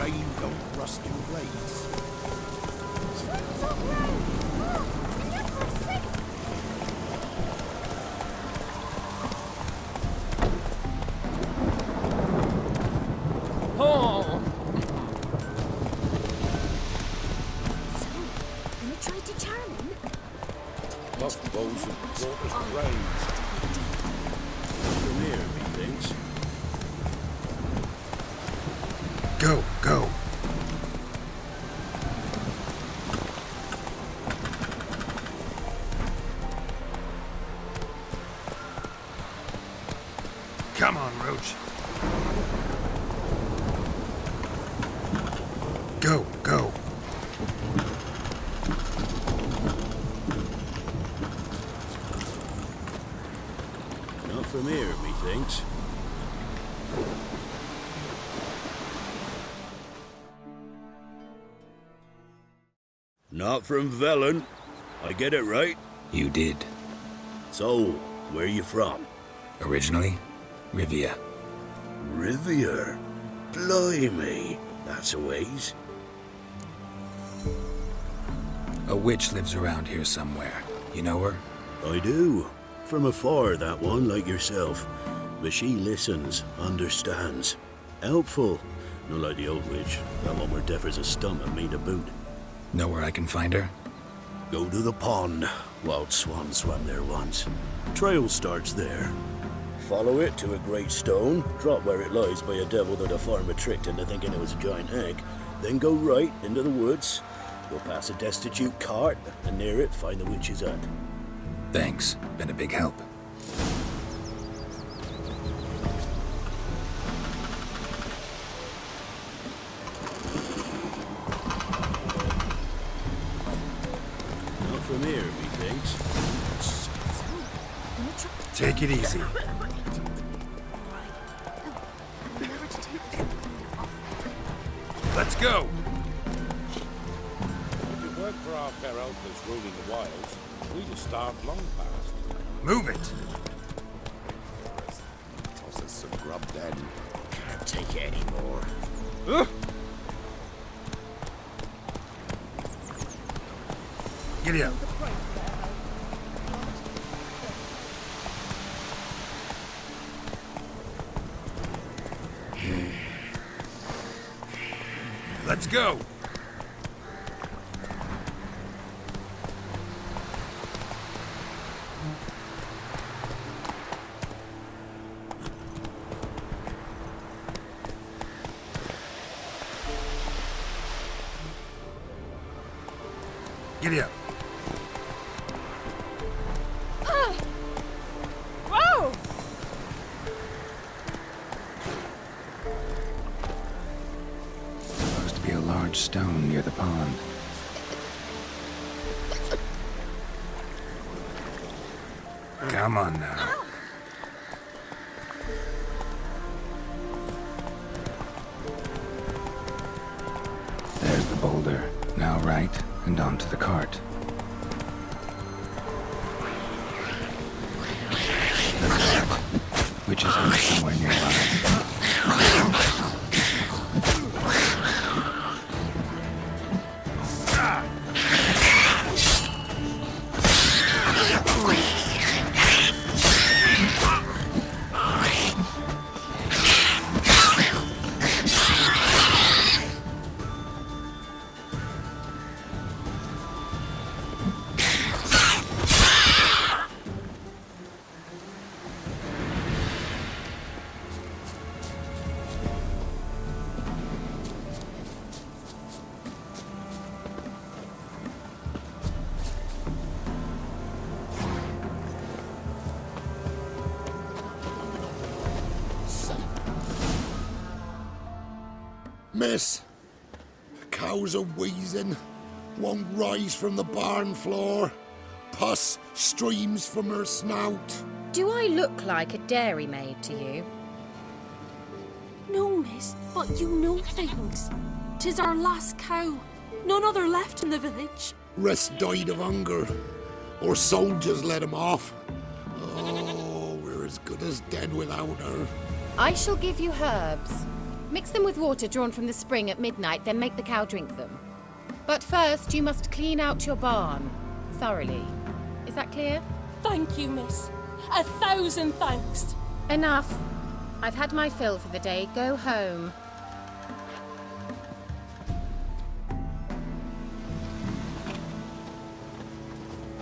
rain don't rust your blades. Oh! So, gonna try to charm him? Buff bows and daughters braids. From here, methinks. Go, go. Come on, Roach. Go, go. Not from here, methinks. Not from Velen. I get it right? You did. So, where you from? Originally, Rivia. Rivia? Blimey. That's a ways. A witch lives around here somewhere. You know her? I do. From afar, that one, like yourself. But she listens, understands. Helpful. Not like the old witch. That one were deaf as a stump and me to boot. Know where I can find her? Go to the pond. Wild Swan swam there once. Trail starts there. Follow it to a great stone, drop where it lies by a devil that a farmer tricked into thinking it was a giant egg, then go right into the woods. Go past a destitute cart, and near it find the witch's hut. Thanks. Been a big help. Not from here, methinks. Take it easy. Let's go. If it weren't for our fair elders ruling the wilds, we'd have starved long past. Move it. Toss us some grub then. Can't take it anymore. Giddy up. Let's go. Giddy up. Whoa! Supposed to be a large stone near the pond. Come on now. There's the boulder. Now right, and onto the cart. The cart, which is somewhere nearby. Miss, cows are wheezing, won't rise from the barn floor. Pus streams from her snout. Do I look like a dairymaid to you? No, miss, but you know things. 'Tis our last cow. None other left in the village. Rest died of hunger, or soldiers let him off. Oh, we're as good as dead without her. I shall give you herbs. Mix them with water drawn from the spring at midnight, then make the cow drink them. But first, you must clean out your barn. Thoroughly. Is that clear? Thank you, miss. 1,000 thanks. Enough. I've had my fill for the day. Go home.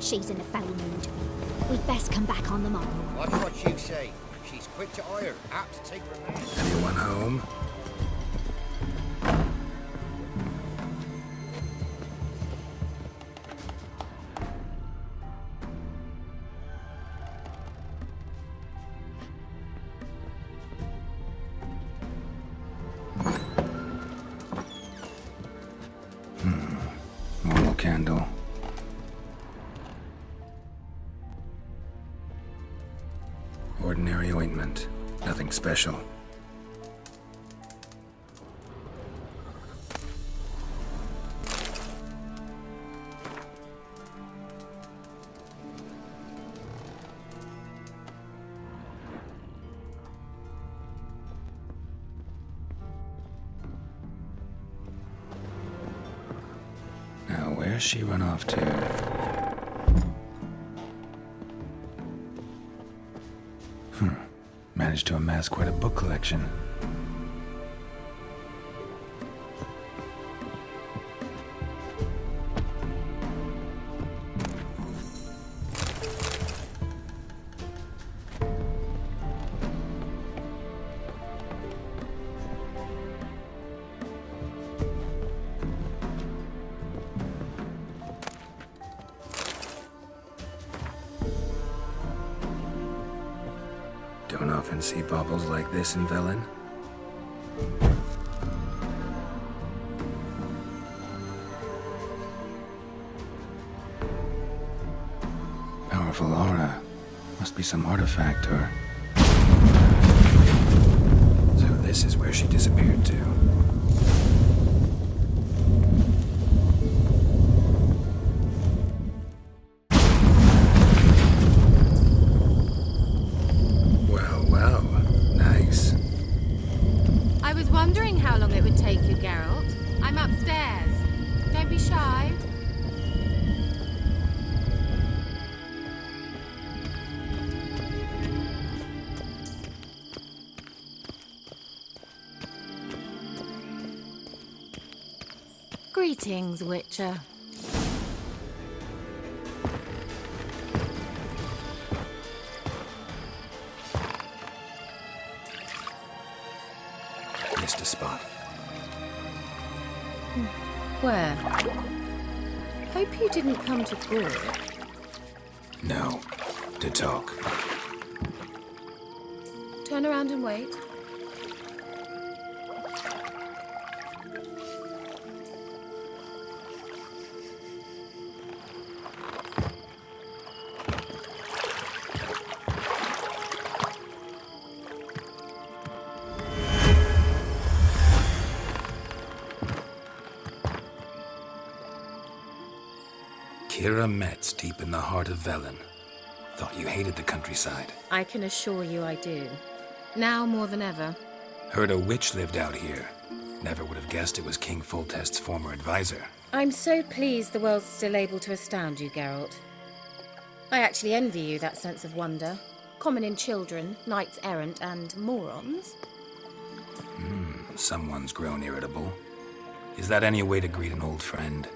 She's in a foul mood. We'd best come back on the morrow. Watch what you say. She's quick to ire, apt to take revenge. Anyone home? Normal candle. Ordinary ointment. Nothing special. Now, where's she run off to? Managed to amass quite a book collection. Don't often see baubles like this in Velen. Powerful aura. Must be some artifact or... So this is where she disappeared to. Well, nice. I was wondering how long it would take you, Geralt. I'm upstairs. Don't be shy. Greetings, Witcher. Missed a spot. Where? Hope you didn't come to Gore. No. To talk. Turn around and wait. Ciri Metz, deep in the heart of Velen. Thought you hated the countryside. I can assure you I do. Now more than ever. Heard a witch lived out here. Never would have guessed it was King Foltest's former advisor. I'm so pleased the world's still able to astound you, Geralt. I actually envy you that sense of wonder. Common in children, knights errant, and morons. Someone's grown irritable. Is that any way to greet an old friend?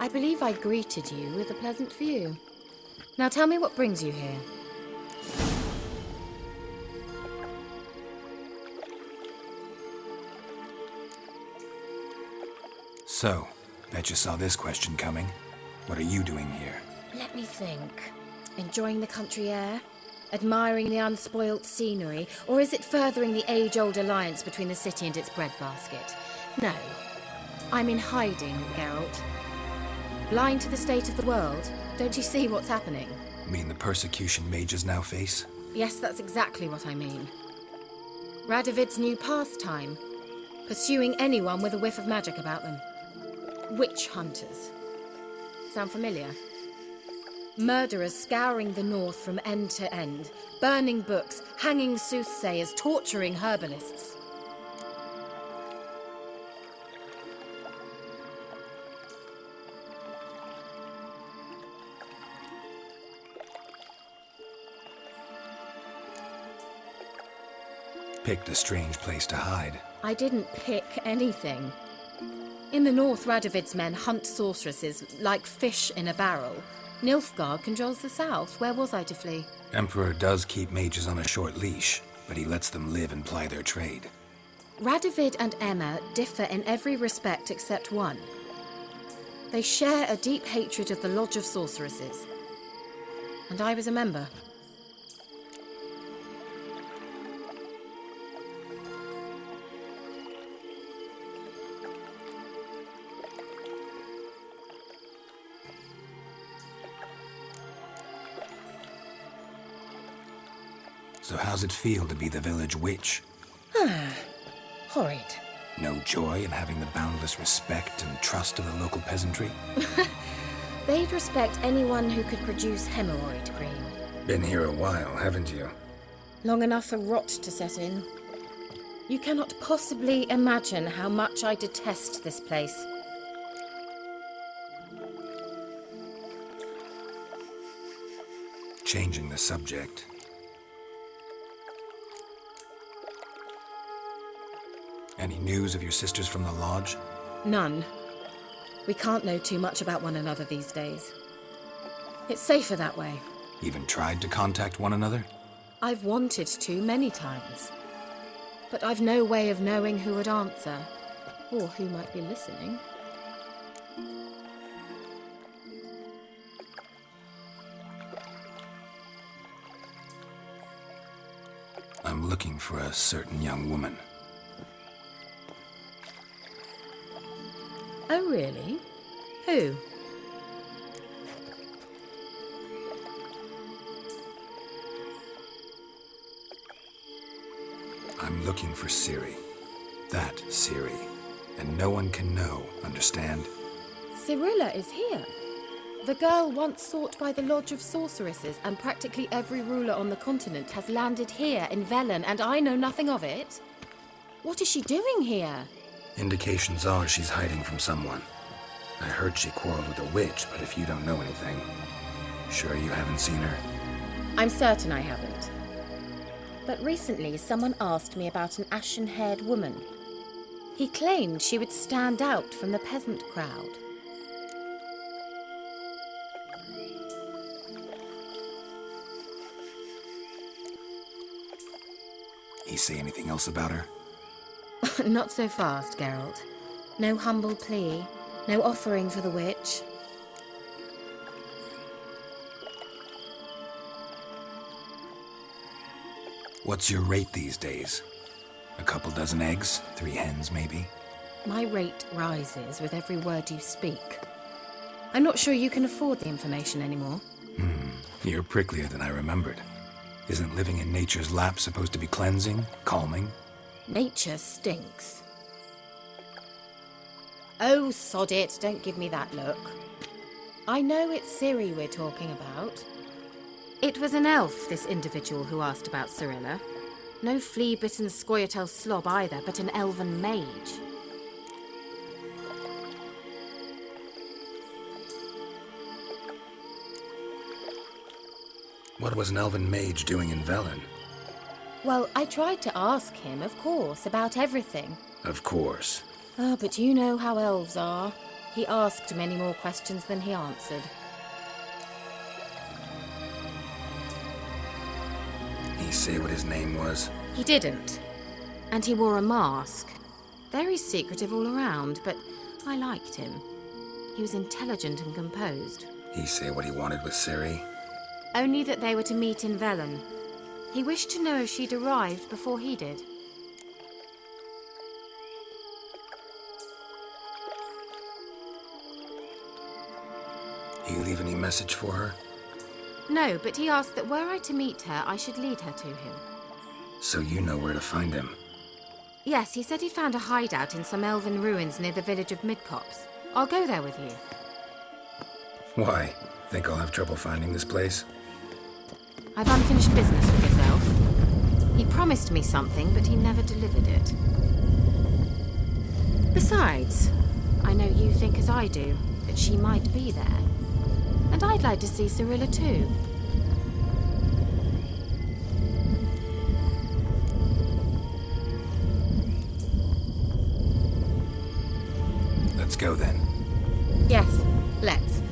I believe I greeted you with a pleasant view. Now tell me what brings you here. So, bet you saw this question coming. What are you doing here? Let me think. Enjoying the country air? Admiring the unspoilt scenery? Or is it furthering the age-old alliance between the city and its breadbasket? No. I'm in hiding, Geralt. Blind to the state of the world? Don't you see what's happening? Mean the persecution mages now face? Yes, that's exactly what I mean. Radovid's new pastime. Pursuing anyone with a whiff of magic about them. Witch hunters. Sound familiar? Murderers scouring the north from end to end. Burning books, hanging soothsayers, torturing herbalists. picked a strange place to hide. I didn't pick anything. In the north, Radovid's men hunt sorceresses like fish in a barrel. Nilfgaard controls the south. Where was I to flee? Emperor does keep mages on a short leash, but he lets them live and ply their trade. Radovid and Emma differ in every respect except one. They share a deep hatred of the Lodge of Sorceresses. And I was a member. So how's it feel to be the village witch? Horrid. No joy in having the boundless respect and trust of the local peasantry? They'd respect anyone who could produce hemorrhoid cream. Been here a while, haven't you? Long enough for rot to set in. You cannot possibly imagine how much I detest this place. Changing the subject. Any news of your sisters from the lodge? None. We can't know too much about one another these days. It's safer that way. Even tried to contact one another? I've wanted to many times. But I've no way of knowing who would answer, or who might be listening. I'm looking for a certain young woman. Oh, really? Who? I'm looking for Ciri. That Ciri. And no one can know, understand? Cirilla is here. The girl once sought by the Lodge of Sorceresses, and practically every ruler on the continent has landed here in Velen, and I know nothing of it. What is she doing here? Indications are she's hiding from someone. I heard she quarreled with a witch, but if you don't know anything, sure you haven't seen her? I'm certain I haven't. But recently someone asked me about an ashen-haired woman. He claimed she would stand out from the peasant crowd. He say anything else about her? Not so fast, Geralt. No humble plea, no offering for the witch. What's your rate these days? A couple dozen eggs? 3 hens, maybe? My rate rises with every word you speak. I'm not sure you can afford the information anymore. You're pricklier than I remembered. Isn't living in nature's lap supposed to be cleansing, calming? Nature stinks. Oh, sod it, don't give me that look. I know it's Ciri we're talking about. It was an elf, this individual who asked about Cirilla. No flea-bitten Scoia'tael slob either, but an elven mage. What was an elven mage doing in Velen? Well, I tried to ask him, of course, about everything. Of course. Oh, but you know how elves are. He asked many more questions than he answered. He say what his name was? He didn't. And he wore a mask. Very secretive all around, but I liked him. He was intelligent and composed. He say what he wanted with Ciri? Only that they were to meet in Velen. He wished to know if she'd arrived before he did. He leave any message for her? No, but he asked that were I to meet her, I should lead her to him. So you know where to find him? Yes, he said he'd found a hideout in some elven ruins near the village of Midcopse. I'll go there with you. Why? Think I'll have trouble finding this place? I've unfinished business with this elf. He promised me something, but he never delivered it. Besides, I know you think as I do, that she might be there. And I'd like to see Cirilla too. go then. Yes, let's.